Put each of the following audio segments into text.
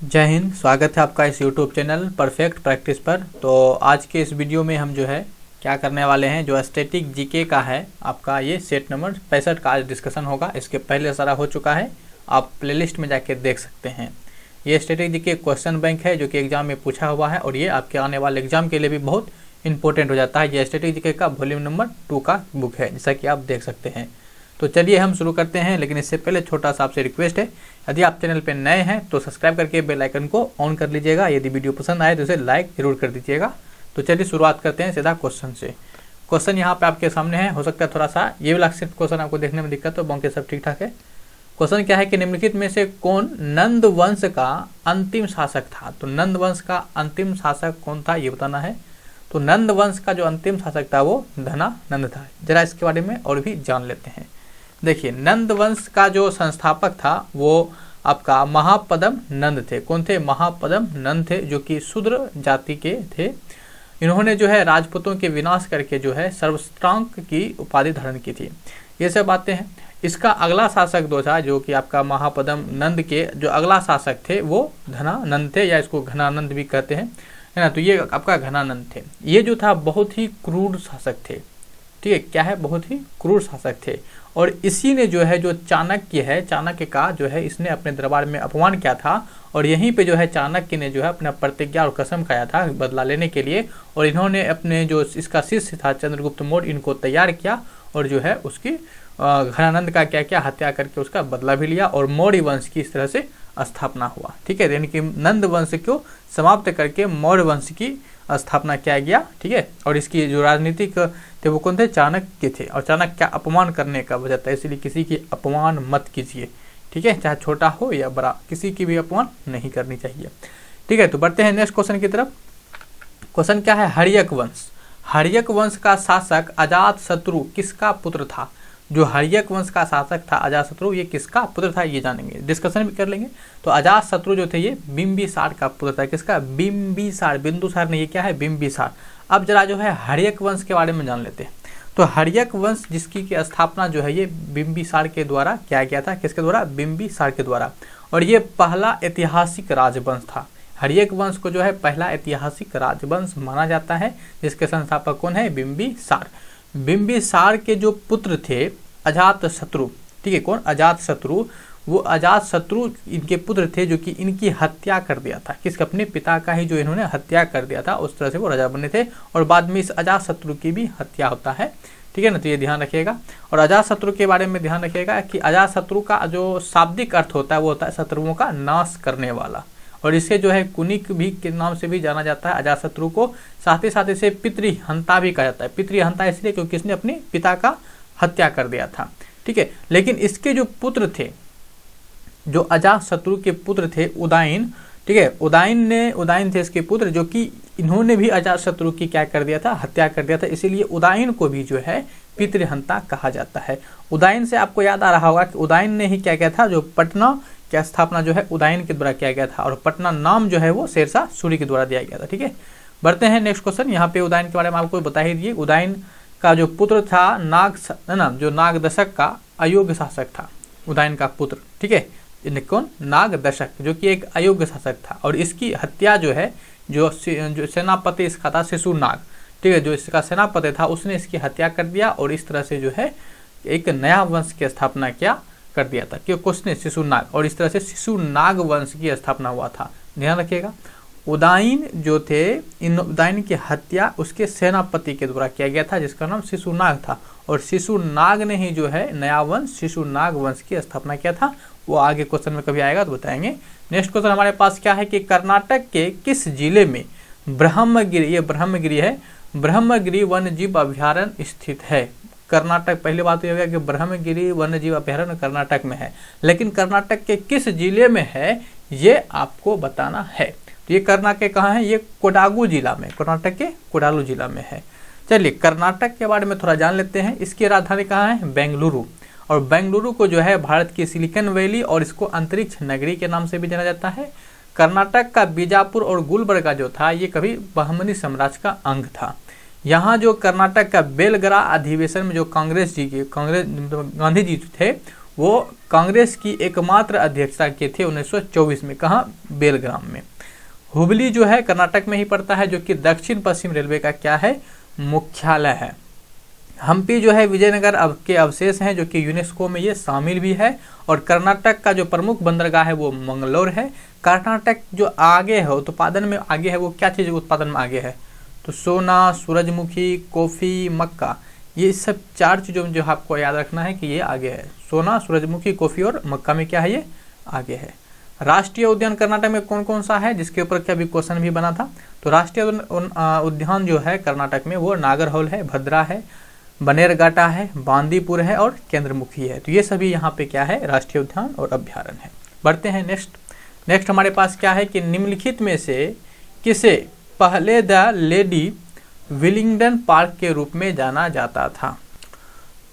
जय हिंद। स्वागत है आपका इस YouTube चैनल परफेक्ट प्रैक्टिस पर। तो आज के इस वीडियो में हम जो है क्या करने वाले हैं, जो स्टैटिक जीके का है आपका ये सेट नंबर 65 का आज डिस्कशन होगा। इसके पहले सारा हो चुका है, आप प्लेलिस्ट में जाके देख सकते हैं। ये स्टैटिक जीके क्वेश्चन बैंक है जो कि एग्जाम में पूछा हुआ है और ये आपके आने वाले एग्जाम के लिए भी बहुत इंपॉर्टेंट हो जाता है। ये स्टैटिक जीके का वॉल्यूम नंबर 2 का बुक है, जैसा कि आप देख सकते हैं। तो चलिए हम शुरू करते हैं, लेकिन इससे पहले छोटा सा आपसे रिक्वेस्ट है, यदि आप चैनल पर नए हैं तो सब्सक्राइब करके बेल आइकन को ऑन कर लीजिएगा। यदि वीडियो पसंद आए तो इसे लाइक जरूर कर दीजिएगा। तो चलिए शुरुआत करते हैं सीधा क्वेश्चन से। क्वेश्चन यहाँ पे आपके सामने है, हो सकता है थोड़ा सा ये वाला सिर्फ क्वेश्चन आपको देखने में दिक्कत हो, बाकी सब ठीक ठाक है। क्वेश्चन क्या है कि निम्नलिखित में से कौन नंद वंश का अंतिम शासक था। तो नंद वंश का अंतिम शासक कौन था ये बताना है। तो नंद वंश का जो अंतिम शासक था वो धनानंद था। जरा इसके बारे में और भी जान लेते हैं। देखिए, नंद वंश का जो संस्थापक था वो आपका महापद्म नंद थे। कौन थे? महापद्म नंद थे, जो कि शूद्र जाति के थे। इन्होंने जो है राजपूतों के विनाश करके जो है सर्वश्रेष्ठ की उपाधि धारण की थी। ये सब बातें हैं। इसका अगला शासक जो था, जो कि आपका महापद्म नंद के जो अगला शासक थे वो धनानंद थे, या इसको घनानंद भी कहते हैं, है ना। तो ये आपका घनानंद थे। ये जो था बहुत ही क्रूर शासक थे। ठीक है, क्या है? बहुत ही क्रूर शासक थे। और इसी ने जो है जो चाणक्य है, चाणक्य का जो है इसने अपने दरबार में अपमान किया था। और यहीं पे जो है चाणक्य ने जो है अपना प्रतिज्ञा और कसम खाया था बदला लेने के लिए। और इन्होंने अपने जो इसका शिष्य था चंद्रगुप्त मौर्य, इनको तैयार किया और जो है उसकी घनानंद का क्या क्या हत्या करके उसका बदला भी लिया और मौर्य वंश की इस तरह से स्थापना हुआ। ठीक है, यानी कि नंद वंश को समाप्त करके मौर्य वंश की स्थापना किया गया। ठीक है, और इसकी जो राजनीतिक थे वो कौन थे? चाणक्य थे। और चाणक्य का अपमान करने का वजह था, इसलिए किसी की अपमान मत कीजिए। ठीक है, चाहे छोटा हो या बड़ा, किसी की भी अपमान नहीं करनी चाहिए। ठीक है, तो बढ़ते हैं नेक्स्ट क्वेश्चन की तरफ। क्वेश्चन क्या है? हर्यक वंश। हर्यक वंश का शासक अजातशत्रु किसका पुत्र था? जो हर्यक वंश का शासक था अजातशत्रु, ये किसका पुत्र था ये जानेंगे, डिस्कशन भी कर लेंगे। तो अजातशत्रु जो थे ये बिंबिसार का पुत्र था। किसका? बिंबिसार, बिंदुसार नहीं, ये क्या है? बिंबिसार। अब जरा जो है हर्यक वंश के बारे में जान लेते हैं। तो हर्यक वंश जिसकी की स्थापना जो है ये बिंबिसार के द्वारा किया गया था। किसके द्वारा? बिंबिसार के द्वारा। और ये पहला ऐतिहासिक राजवंश था। हर्यक वंश को जो है पहला ऐतिहासिक राजवंश माना जाता है, जिसके संस्थापक कौन है? बिंबिसार। बिंबिसार के जो पुत्र थे अजातशत्रु, ठीक है, कौन? अजातशत्रु। वो अजातशत्रु इनके पुत्र थे, जो कि इनकी हत्या कर दिया था। किसके? अपने पिता का ही जो इन्होंने हत्या कर दिया था, उस तरह से वो राजा बने थे। और बाद में इस अजातशत्रु की भी हत्या होता है। ठीक है ना, तो ये ध्यान रखिएगा। और अजातशत्रु के बारे में ध्यान रखिएगा कि अजातशत्रु का जो शाब्दिक अर्थ होता है वो होता है शत्रुओं का नाश करने वाला। और इसे जो है कुनिक भी के नाम से भी जाना जाता है अजातशत्रु को। साथ ही इसे पितृहंता भी कहा जाता है। पितृहंता इसलिए क्योंकि इसने अपने पिता का हत्या कर दिया था। ठीक है, लेकिन इसके जो पुत्र थे, जो अजातशत्रु के पुत्र थे उदयन, ठीक है, उदयन थे इसके पुत्र, जो कि इन्होंने भी अजातशत्रु की क्या कर दिया था? हत्या कर दिया था। इसीलिए उदयन को भी जो है पितृहंता कहा जाता है। उदयन से आपको याद आ रहा होगा कि उदयन ने ही क्या किया था? जो पटना की स्थापना जो है उदयन के द्वारा किया गया था। और पटना नाम जो है वो शेरशाह सूरी के द्वारा दिया गया था। ठीक है, बढ़ते हैं नेक्स्ट क्वेश्चन। यहाँ पे उदयन के बारे में आपको बता ही दिए। उदयन का जो पुत्र था जो नागदशक का अयोग्य शासक था, उदयन का पुत्र। ठीक है, कौन? नागदशक, जो कि एक अयोग्य शासक था। और इसकी हत्या जो है जो सेनापति इसका था शिशुनाग, ठीक है, जो इसका सेनापति था उसने इसकी हत्या कर दिया। और इस तरह से जो है एक नया वंश की स्थापना क्या कर दिया था? कि किसने? शिशुनाग। और इस तरह से शिशुनाग वंश की स्थापना हुआ था। ध्यान रखिएगा, उदयन जो थे, इन उदयन की हत्या उसके सेनापति के द्वारा किया गया था, जिसका नाम शिशुनाग था। और शिशुनाग ने ही जो है नया वंश शिशुनाग वंश की स्थापना किया था। वो आगे क्वेश्चन में कभी आएगा तो बताएंगे। नेक्स्ट क्वेश्चन हमारे पास क्या है कि कर्नाटक के किस जिले में ब्रह्मगिरी, ये ब्रह्मगिरी है, ब्रह्मगिरी वन्यजीव अभ्यारण्य स्थित है? कर्नाटक, पहली बात तो यह है कि ब्रह्मगिरी वन्यजीव अभ्यारण्य कर्नाटक में है, लेकिन कर्नाटक के किस जिले में है ये आपको बताना है। तो ये कर्नाटक के कहाँ है? ये कोडागु जिला में, कर्नाटक के कोडागु जिला में है। चलिए कर्नाटक के बारे में थोड़ा जान लेते हैं। इसकी राजधानी कहाँ है? बेंगलुरु। और बेंगलुरु को जो है भारत की सिलिकन वैली और इसको अंतरिक्ष नगरी के नाम से भी जाना जाता है। कर्नाटक का बीजापुर और गुलबर्गा जो था ये कभी बहमनी साम्राज्य का अंग था। यहाँ जो कर्नाटक का बेलगरा अधिवेशन में जो गांधी जी थे वो कांग्रेस की एकमात्र अध्यक्षता के थे 1924 में। कहाँ? बेलग्राम में। हुबली जो है कर्नाटक में ही पड़ता है, जो कि दक्षिण पश्चिम रेलवे का क्या है? मुख्यालय है। हम्पी जो है विजयनगर के अवशेष हैं, जो कि यूनेस्को में ये शामिल भी है। और कर्नाटक का जो प्रमुख बंदरगाह है वो मंगलोर है। कर्नाटक जो आगे है उत्पादन में आगे है, वो क्या चीज़ उत्पादन में आगे है? तो सोना, सूरजमुखी, कॉफ़ी, मक्का, ये सब 4 चीज़ों में जो आपको याद रखना है कि ये आगे है। सोना, सूरजमुखी, कॉफ़ी और मक्का में क्या है? ये आगे है। राष्ट्रीय उद्यान कर्नाटक में कौन कौन सा है, जिसके ऊपर क्या भी क्वेश्चन भी बना था? तो राष्ट्रीय उद्यान जो है कर्नाटक में वो नागरहोल है, भद्रा है, बनेरघाटा है, बांदीपुर है और केंद्रमुखी है। तो ये सभी यहाँ पे क्या है? राष्ट्रीय उद्यान और अभ्यारण्य है। बढ़ते हैं नेक्स्ट हमारे पास क्या है कि निम्नलिखित में से किसे पहले द लेडी विलिंगडन पार्क के रूप में जाना जाता था?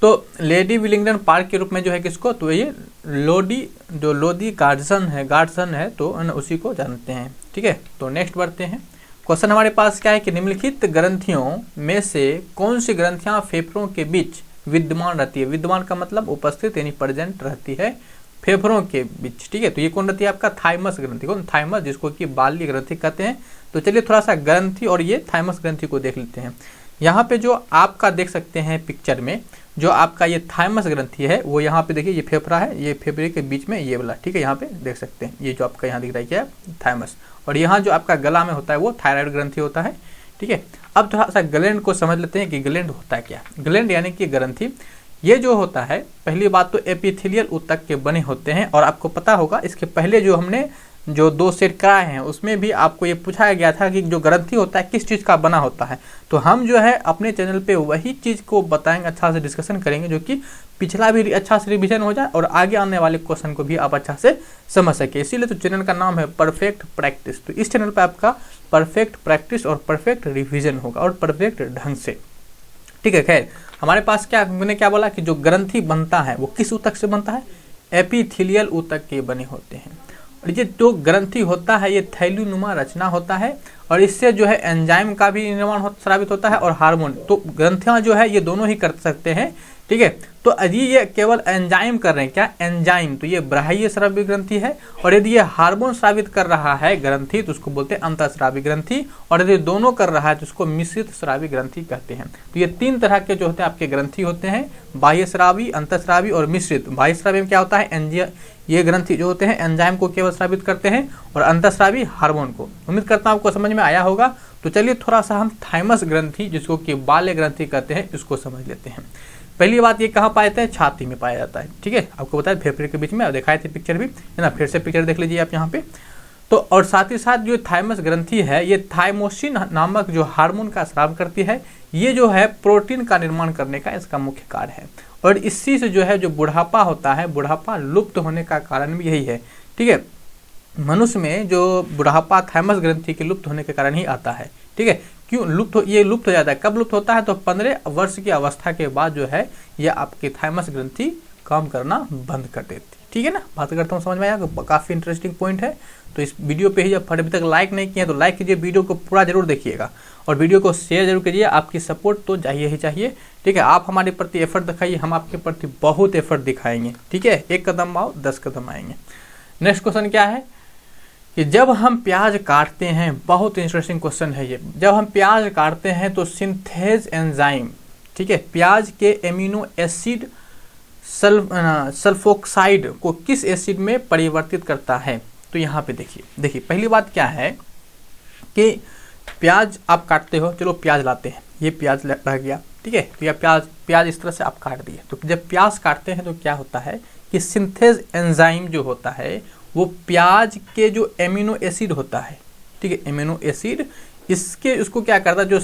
तो लेडी विलिंगडन पार्क के रूप में जो है किसको? तो ये लोदी गार्डसन है तो उसी को जानते हैं। ठीक है, तो नेक्स्ट बढ़ते हैं। क्वेश्चन हमारे पास क्या है कि निम्नलिखित ग्रंथियों में से कौन सी ग्रंथियां फेफड़ों के बीच विद्यमान रहती है? विद्यमान का मतलब उपस्थित यानी प्रेजेंट रहती है फेफड़ों के बीच। ठीक है, तो ये कौन रहती है? आपका थाइमस ग्रंथि। कौन? थाइमस, जिसको कि बाल्य ग्रंथि कहते हैं। तो चलिए थोड़ा सा ग्रंथि और ये थाइमस ग्रंथि को देख लेते हैं। यहाँ पे जो आपका देख सकते हैं पिक्चर में, जो आपका ये थाइमस ग्रंथि है वो यहाँ पे देखिए, ये फेफड़ा है, ये फेफड़े के बीच में ये वाला। ठीक है, यहाँ पे देख सकते हैं ये जो आपका यहाँ दिख रहा है क्या? थाइमस। और यहाँ जो आपका गला में होता है वो थायराइड ग्रंथि होता है। ठीक है, अब थोड़ा सा ग्लैंड को समझ लेते हैं कि ग्लैंड होता है क्या। ग्लैंड यानी कि ग्रंथि, ये जो होता है पहली बात तो एपिथेलियल ऊतक के बने होते हैं। और आपको पता होगा इसके पहले जो हमने जो 2 सेट कराए हैं उसमें भी आपको ये पूछा गया था कि जो ग्रंथि होता है किस चीज़ का बना होता है। तो हम जो है अपने चैनल पे वही चीज़ को बताएंगे, अच्छा से डिस्कशन करेंगे, जो कि पिछला भी अच्छा से रिवीजन हो जाए और आगे आने वाले क्वेश्चन को भी आप अच्छा से समझ सके। इसीलिए तो चैनल का नाम है परफेक्ट प्रैक्टिस। तो इस चैनल पर आपका परफेक्ट प्रैक्टिस और परफेक्ट रिविजन होगा और परफेक्ट ढंग से। ठीक है, खैर हमारे पास क्या, मैंने क्या बोला कि जो ग्रंथि बनता है वो किस ऊतक से बनता है? एपिथेलियल ऊतक के बने होते हैं। और ये जो ग्रंथि होता है ये थैलीनुमा रचना होता है और इससे जो है एंजाइम का भी निर्माण स्रावित होता है और हार्मोन। तो ग्रंथियां जो है ये दोनों ही कर सकते हैं। ठीक है, तो यदि ये केवल एंजाइम कर रहे हैं, क्या एंजाइम, तो ये बाह्य स्रावी ग्रंथि है। और यदि ये हार्मोन स्रावित कर रहा है ग्रंथि तो उसको बोलते हैं अंतःस्रावी ग्रंथि। और यदि दोनों कर रहा है तो उसको मिश्रित स्रावी ग्रंथि कहते हैं। तो ये 3 तरह के जो होते हैं आपके ग्रंथि होते हैं, बाह्य स्रावी, अंतःस्रावी और मिश्रित। बाह्य स्रावी में क्या होता है? ये ग्रंथि जो होते हैं एंजाइम को केवल स्रावित करते हैं और अंतःस्रावी हार्मोन को। उम्मीद करता हूं आपको समझ में आया होगा। तो चलिए थोड़ा सा हम थाइमस ग्रंथि, जिसको कि बाल्य ग्रंथि कहते हैं, इसको समझ लेते हैं। पहली बात ये कहाँ पाए थे? छाती में पाया जाता है। ठीक है, आपको बताया फेफड़े के बीच में, दिखाए थे पिक्चर भी, है ना। फिर से पिक्चर देख लीजिए आप यहाँ पे। तो और साथ ही साथ जो थाइमस ग्रंथि है ये थाइमोसिन नामक जो हार्मोन का स्राव करती है। ये जो है प्रोटीन का निर्माण करने का इसका मुख्य कार्य है। और इसी से जो है जो बुढ़ापा होता है, बुढ़ापा लुप्त होने का कारण भी यही है। ठीक है, मनुष्य में जो बुढ़ापा थाइमस ग्रंथि के लुप्त होने के कारण ही आता है। ठीक है, क्यों ये लुप्त हो जाता है? कब लुप्त होता है? तो 15 वर्ष की अवस्था के बाद जो है ये आपकी थाइमस ग्रंथि काम करना बंद कर देती। ठीक है ना, बात करता हूँ, समझ में आया? काफ़ी इंटरेस्टिंग पॉइंट है। तो इस वीडियो पे ही जब अभी तक लाइक नहीं किए तो लाइक कीजिए, वीडियो को पूरा जरूर देखिएगा और वीडियो को शेयर जरूर कीजिए। आपकी सपोर्ट तो चाहिए ही चाहिए। ठीक है, आप हमारे प्रति एफर्ट दिखाइए, हम आपके प्रति बहुत एफर्ट दिखाएंगे। ठीक है, 1 कदम आओ 10 कदम आएंगे। नेक्स्ट क्वेश्चन क्या है कि जब हम प्याज काटते हैं, बहुत इंटरेस्टिंग क्वेश्चन है ये, जब हम प्याज काटते हैं तो सिंथेज एंजाइम, ठीक है, प्याज के एमिनो एसिड सल्फोक्साइड को किस एसिड में परिवर्तित करता है? तो यहाँ पे देखिए पहली बात क्या है कि प्याज आप काटते हो, चलो प्याज लाते हैं, ये प्याज रह गया। ठीक है, तो यह प्याज इस तरह से आप काट दिए। तो जब प्याज काटते हैं तो क्या होता है कि सिंथेज एंजाइम जो होता है वो प्याज के जो एमिनो एसिड होता है, ठीक है, एमिनो एसिड, उसको क्या करता है, जो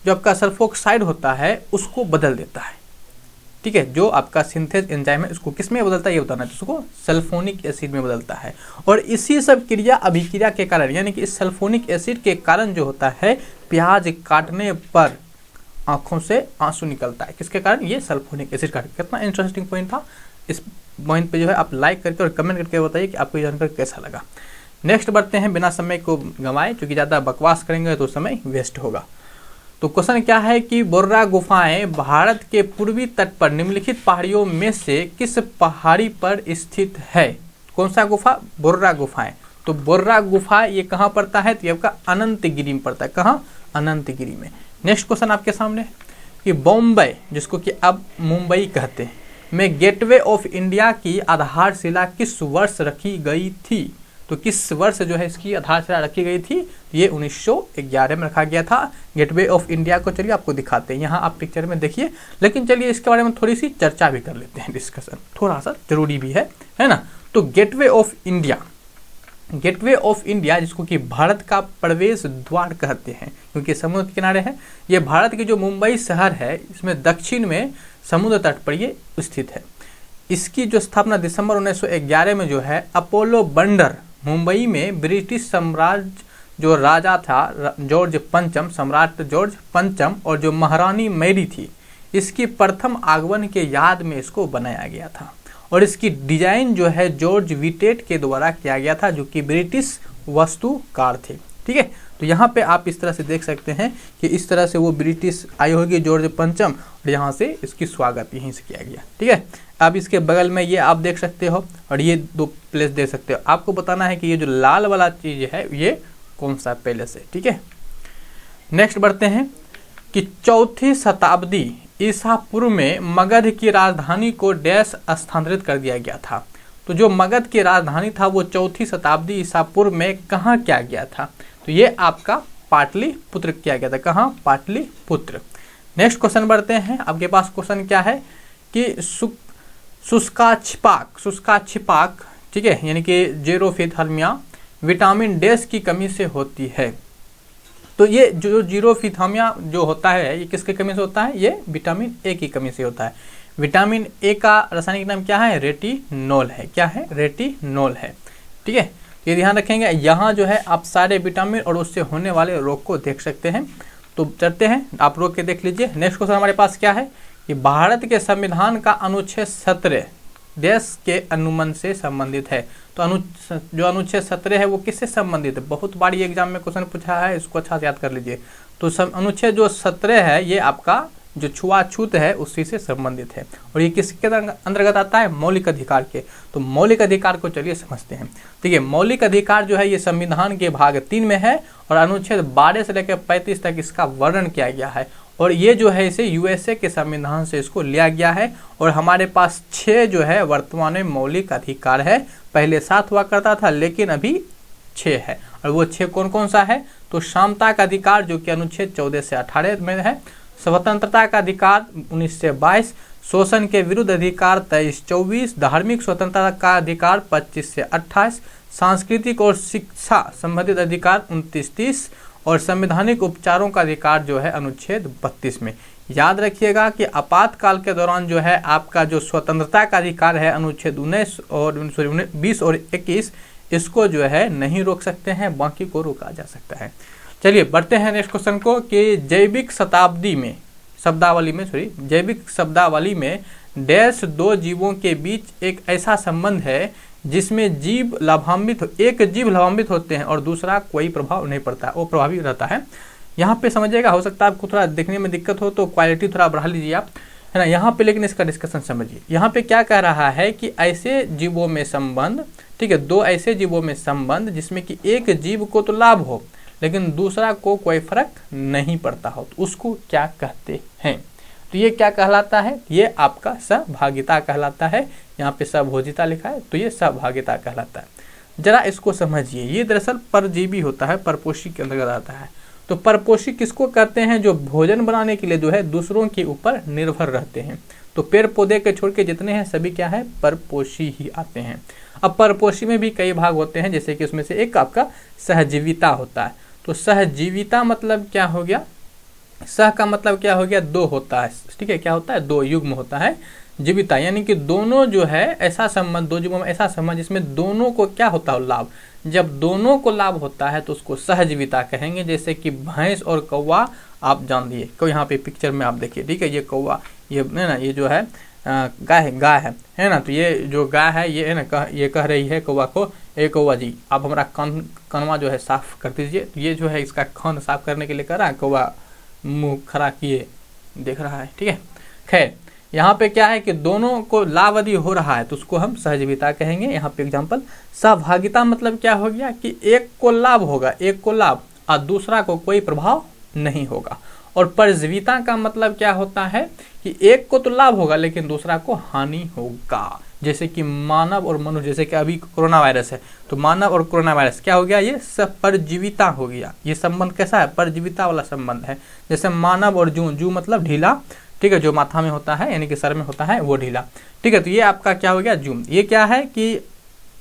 आपका सल्फोक्साइड होता है उसको बदल देता है। ठीक है, जो आपका सिंथेज एंजाइम है उसको किस में बदलता है ये बताना है, उसको सल्फोनिक एसिड में बदलता है। और इसी सब क्रिया अभिक्रिया के कारण, यानी कि इस सल्फोनिक एसिड के कारण जो होता है प्याज काटने पर आंखों से आंसू निकलता है। किसके कारण? ये सल्फोनिक एसिड का। कितना इंटरेस्टिंग पॉइंट था। इस पॉइंट पे जो है आप लाइक करके और कमेंट करके बताइए कि आपको ये जानकारी कैसा लगा। नेक्स्ट बढ़ते हैं, बिना समय को गंवाए, क्योंकि ज़्यादा बकवास करेंगे तो समय वेस्ट होगा। तो क्वेश्चन क्या है कि बोर्रा गुफाएं भारत के पूर्वी तट पर निम्नलिखित पहाड़ियों में से किस पहाड़ी पर स्थित है? कौन सा गुफा? बोर्रा गुफाएं। तो बोर्रा गुफा ये कहाँ पड़ता है? तो ये आपका अनंतगिरी में पड़ता है। कहाँ? अनंतगिरी में। नेक्स्ट क्वेश्चन आपके सामने कि बॉम्बे, जिसको कि अब मुंबई कहते हैं, में गेटवे ऑफ इंडिया की आधारशिला किस वर्ष रखी गई थी? तो किस वर्ष जो है इसकी आधारशिला रखी गई थी? ये 1911 में रखा गया था गेटवे ऑफ इंडिया को। चलिए आपको दिखाते हैं, यहाँ आप पिक्चर में देखिए। लेकिन चलिए इसके बारे में थोड़ी सी चर्चा भी कर लेते हैं, डिस्कशन थोड़ा सा जरूरी भी है ना। तो gateway of India, gateway of India जिसको कि भारत का प्रवेश द्वार कहते हैं, क्योंकि समुद्र के किनारे है। ये भारत के जो मुंबई शहर है इसमें दक्षिण में समुद्र तट पर ये स्थित है। इसकी जो स्थापना दिसंबर 1911 में जो है अपोलो बंदर मुंबई में ब्रिटिश साम्राज्य जो राजा था जॉर्ज पंचम, सम्राट जॉर्ज पंचम, और जो महारानी मैरी थी, इसकी प्रथम आगमन के याद में इसको बनाया गया था। और इसकी डिजाइन जो है जॉर्ज विटेट के द्वारा किया गया था, जो कि ब्रिटिश वास्तुकार थे। ठीक है, तो यहाँ पे आप इस तरह से देख सकते हैं कि इस तरह से वो ब्रिटिश आई होगी जॉर्ज पंचम, और यहाँ से इसकी स्वागत यहीं से किया गया। ठीक है, अब इसके बगल में ये आप देख सकते हो, और ये दो प्लेस देख सकते हो। आपको बताना है कि ये जो लाल वाला चीज है ये कौन सा पैलेस है। ठीक है, नेक्स्ट बढ़ते हैं कि 4वीं शताब्दी ईसा पूर्व में मगध की राजधानी को डैश स्थानांतरित कर दिया गया था। तो जो मगध की राजधानी था वो 4वीं शताब्दी ईसा पूर्व में कहाँ किया गया था? तो ये आपका पाटलिपुत्र किया गया था। कहाँ? पाटलिपुत्र। नेक्स्ट क्वेश्चन बढ़ते हैं। आपके पास क्वेश्चन क्या है कि शुष्का छिपाक, ठीक है, यानी कि जीरोफिथर्मिया विटामिन डेस की कमी से होती है। तो ये जो जीरोफिथर्मिया जो होता है ये किसके कमी से होता है? ये विटामिन ए की कमी से होता है। विटामिन ए का रासायनिक नाम क्या है? रेटिनोल है। क्या है? रेटिनोल है। ठीक है, ये ध्यान रखेंगे। यहाँ जो है आप सारे विटामिन और उससे होने वाले रोग को देख सकते हैं। तो चलते हैं, आप रोग के देख लीजिए। नेक्स्ट क्वेश्चन हमारे पास क्या है कि भारत के संविधान का अनुच्छेद 17 देश के अनुमन से संबंधित है। तो जो अनुच्छेद 17 है वो किससे संबंधित है? बहुत बार ये एग्जाम में क्वेश्चन पूछा है, इसको अच्छा से याद कर लीजिए। तो अनुच्छेद जो 17 है ये आपका जो छुआछूत है उसी से संबंधित है, और ये किसके अंतर्गत आता है? मौलिक अधिकार के। तो मौलिक अधिकार को चलिए समझते हैं। ठीक है, मौलिक अधिकार जो है ये संविधान के भाग 3 में है, और अनुच्छेद 12 से लेकर 35 तक इसका वर्णन किया गया है। और ये जो है इसे यूएसए के संविधान से इसको लिया गया है। और हमारे पास 6 जो है वर्तमान में मौलिक अधिकार है। पहले 7 हुआ करता था लेकिन अभी 6 है। और वो 6 कौन कौन सा है? तो समता का अधिकार जो कि अनुच्छेद 14 से 18 में है, स्वतंत्रता का अधिकार 19 से 22, शोषण के विरुद्ध अधिकार 23-24, धार्मिक स्वतंत्रता का अधिकार 25 से 28, सांस्कृतिक और शिक्षा संबंधित अधिकार 29-30, और संवैधानिक उपचारों का अधिकार जो है अनुच्छेद 32 में। याद रखिएगा कि आपातकाल के दौरान जो है आपका जो स्वतंत्रता का अधिकार है अनुच्छेद 20 और 21, इसको जो है नहीं रोक सकते हैं, बाकी को रोका जा सकता है। चलिए बढ़ते हैं नेक्स्ट क्वेश्चन को कि जैविक शब्दावली में डैश 2 जीवों के बीच एक ऐसा संबंध है जिसमें एक जीव लाभान्वित होते हैं और दूसरा कोई प्रभाव नहीं पड़ता, वो प्रभावी रहता है। यहाँ पे समझिएगा, हो सकता है आपको थोड़ा देखने में दिक्कत हो तो क्वालिटी थोड़ा बढ़ा लीजिए आप, है ना। यहाँ पे लेकिन इसका डिस्कशन समझिए। यहाँ पे क्या कह रहा है कि ऐसे जीवों में संबंध, ठीक है, 2 ऐसे जीवों में संबंध जिसमें कि एक जीव को तो लाभ हो लेकिन दूसरा को कोई फर्क नहीं पड़ता हो, तो उसको क्या कहते हैं? तो ये क्या कहलाता है? ये आपका सहभागिता कहलाता है। यहाँ पे सहभोजिता लिखा है तो ये सहभागिता कहलाता है। जरा इसको समझिए, ये दरअसल परजीवी होता है, परपोषी के अंतर्गत आता है। तो परपोषी किसको कहते हैं? जो भोजन बनाने के लिए जो है दूसरों के ऊपर निर्भर रहते हैं। तो पेड़ पौधे के छोड़ के जितने हैं सभी क्या है? परपोषी ही आते हैं। अब परपोषी में भी कई भाग होते हैं, जैसे कि उसमें से एक आपका सहजीविता होता है। तो सहजीविता मतलब क्या हो गया? सह का मतलब क्या हो गया? 2 होता है, ठीक है। क्या होता है? 2 युग्म होता है जीविता, यानी कि दोनों जो है ऐसा संबंध, 2 जीवों में ऐसा संबंध जिसमें दोनों को क्या होता है? लाभ। जब दोनों को लाभ होता है तो उसको सहजीविता कहेंगे। जैसे कि भैंस और कौवा आप जान लिए, को यहाँ पे पिक्चर में आप देखिए, ठीक है। ये कौवा, ये है ना, ये जो है गाय है ना। तो ये जो गाय है ये है ना, ये कह रही है कौवा को, ए कौवा जी आप हमारा कनवा जो है साफ कर दीजिए। तो ये जो है इसका कान साफ करने के लिए कह रहा है कौवा, मुंह खड़ा किए देख रहा है, ठीक है। खैर यहाँ पे क्या है कि दोनों को लाभ यदि हो रहा है तो उसको हम सहजीविता कहेंगे। यहाँ पे एग्जांपल सहभागिता मतलब क्या हो गया कि एक को लाभ होगा, एक को लाभ और दूसरा को कोई प्रभाव नहीं होगा। और परजीविता का मतलब क्या होता है कि एक को तो लाभ होगा लेकिन दूसरा को हानि होगा। जैसे कि मानव और मनुष्य, जैसे कि अभी कोरोना वायरस है तो मानव और कोरोना वायरस क्या हो गया, ये सब परजीविता हो गया। ये संबंध कैसा है, परजीविता वाला संबंध है। जैसे मानव और जू, जू मतलब ढीला, ठीक है, जो माथा में होता है यानी कि सर में होता है वो ढीला, ठीक है। तो ये आपका क्या हो गया, जू। ये क्या है कि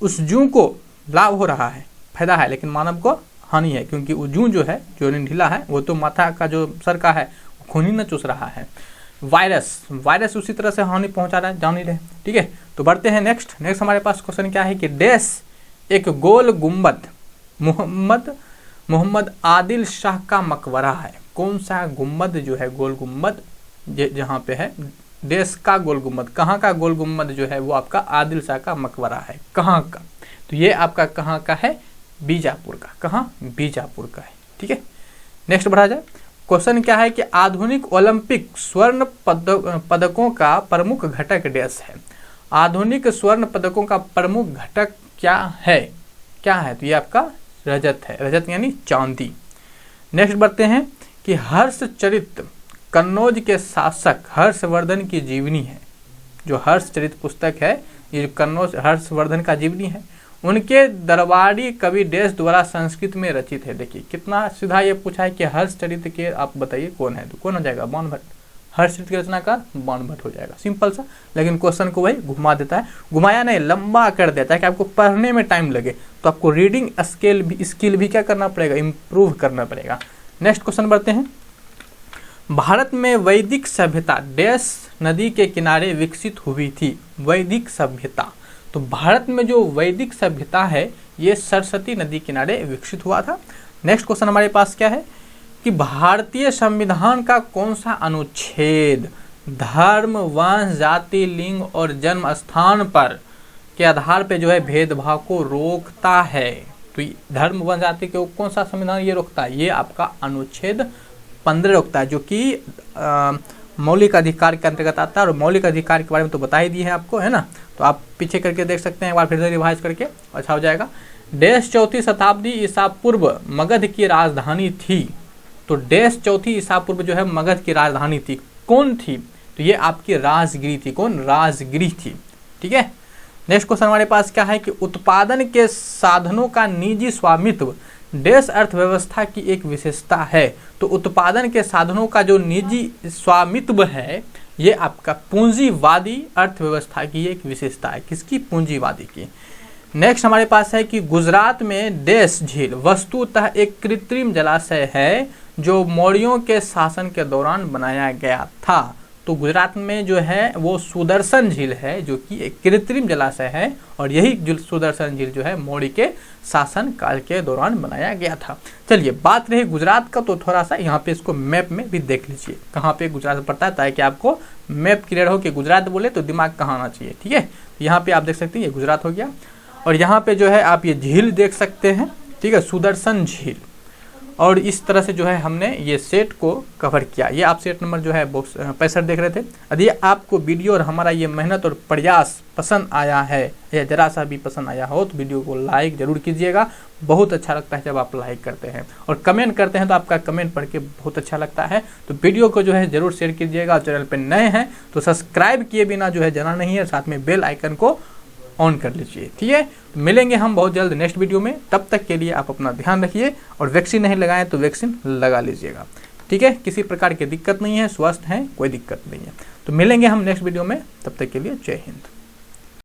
उस जू को लाभ हो रहा है, फायदा है, लेकिन मानव को हानि है, क्योंकि वो जू जो है, जो ढीला है, वो तो माथा का जो सर का है खून ही न चूस रहा है। वायरस उसी तरह से हानि पहुंचा रहा है, जान ही रहे, ठीक है। तो बढ़ते हैं नेक्स्ट हमारे पास क्वेश्चन क्या है कि डैश एक गोल गुम्बद मोहम्मद आदिल शाह का मकबरा है। कौन सा गुम्बद जो है, गोल गुम्बद जहाँ पे है, देश का गोल गुम्बद, कहाँ का गोल गुम्बद जो है वो आपका आदिल शाह का मकबरा है। कहाँ का, तो ये आपका कहाँ का है, बीजापुर का। कहाँ, बीजापुर का है, ठीक है। नेक्स्ट बढ़ा जाए। क्वेश्चन क्या है कि आधुनिक ओलंपिक स्वर्ण पदकों का प्रमुख घटक डैश है। आधुनिक स्वर्ण पदकों का प्रमुख घटक क्या है, तो ये आपका रजत है, रजत यानी चांदी। नेक्स्ट बढ़ते हैं कि हर्षचरित कन्नौज के शासक हर्षवर्धन की जीवनी है। जो हर्षचरित पुस्तक है, ये जो कन्नौज हर्षवर्धन का जीवनी है, उनके दरबारी कवि डैश द्वारा संस्कृत में रचित है। देखिए कितना सीधा ये पूछा है कि हर्षचरित के आप बताइए कौन है, तो कौन हो जाएगा, बाणभट्ट। हर्षचरित की रचनाकार बाणभट्ट हो जाएगा, सिंपल सा। लेकिन क्वेश्चन को वही घुमा देता है, घुमाया नहीं लंबा कर देता है कि आपको पढ़ने में टाइम लगे, तो आपको रीडिंग स्किल भी क्या करना पड़ेगा, इम्प्रूव करना पड़ेगा। नेक्स्ट क्वेश्चन बढ़ते हैं। भारत में वैदिक सभ्यता डैश नदी के किनारे विकसित हुई थी। वैदिक सभ्यता, तो भारत में जो वैदिक सभ्यता है ये सरस्वती नदी किनारे विकसित हुआ था। नेक्स्ट क्वेश्चन हमारे पास क्या है कि भारतीय संविधान का कौन सा अनुच्छेद धर्म, वंश, जाति, लिंग और जन्म स्थान पर के आधार पे जो है भेदभाव को रोकता है। तो धर्म, वंश, जाति के कौन सा संविधान ये रोकता है, ये आपका अनुच्छेद 15 रोकता है, जो कि मौलिक अधिकार के अंतर्गत आता है। और मौलिक अधिकार के बारे में तो बता ही दिए हैं आपको, है ना, तो आप पीछे करके देख सकते हैं एक बार फिर से रिवाइज करके, अच्छा हो जाएगा। डैश 4वीं शताब्दी ईसा पूर्व मगध की राजधानी थी। तो डैश 4वीं ईसा पूर्व जो है मगध की राजधानी थी, कौन थी, तो ये आपकी राजगिरी थी। कौन, राजगिरी थी, ठीक है। नेक्स्ट क्वेश्चन हमारे पास क्या है कि उत्पादन के साधनों का निजी स्वामित्व डैश अर्थव्यवस्था की एक विशेषता है। तो उत्पादन के साधनों का जो निजी स्वामित्व है ये आपका पूंजीवादी अर्थव्यवस्था की एक विशेषता है। किसकी, पूंजीवादी की। नेक्स्ट हमारे पास है कि गुजरात में डैश झील वस्तुतः एक कृत्रिम जलाशय है जो मौर्यों के शासन के दौरान बनाया गया था। तो गुजरात में जो है वो सुदर्शन झील है जो कि एक कृत्रिम जलाशय है, और यही सुदर्शन झील जो है मौर्य के शासन काल के दौरान बनाया गया था। चलिए बात रही गुजरात का, तो थोड़ा सा यहाँ पे इसको मैप में भी देख लीजिए कहाँ पे गुजरात पड़ता है, ताकि आपको मैप क्लियर हो कि गुजरात बोले तो दिमाग कहाँ आना चाहिए, ठीक है। तो यहाँ पे आप देख सकते हैं ये गुजरात हो गया, और यहाँ पे जो है आप ये झील देख सकते हैं, ठीक है, सुदर्शन झील। और इस तरह से जो है हमने ये सेट को कवर किया। ये आप सेट नंबर जो है 65 देख रहे थे। यदि आपको वीडियो और हमारा ये मेहनत और प्रयास पसंद आया है या जरा सा भी पसंद आया हो तो वीडियो को लाइक जरूर कीजिएगा। बहुत अच्छा लगता है जब आप लाइक करते हैं, और कमेंट करते हैं तो आपका कमेंट पढ़ के बहुत अच्छा लगता है। तो वीडियो को जो है जरूर शेयर कीजिएगा। चैनल पर नए हैं तो सब्सक्राइब किए बिना जो है जाना नहीं है, साथ में बेल आइकन को ऑन कर लीजिए, ठीक है। तो मिलेंगे हम बहुत जल्द नेक्स्ट वीडियो में, तब तक के लिए आप अपना ध्यान रखिए, और वैक्सीन नहीं लगाएं तो वैक्सीन लगा लीजिएगा, ठीक है। किसी प्रकार की दिक्कत नहीं है, स्वस्थ हैं, कोई दिक्कत नहीं है। तो मिलेंगे हम नेक्स्ट वीडियो में, तब तक के लिए जय हिंद।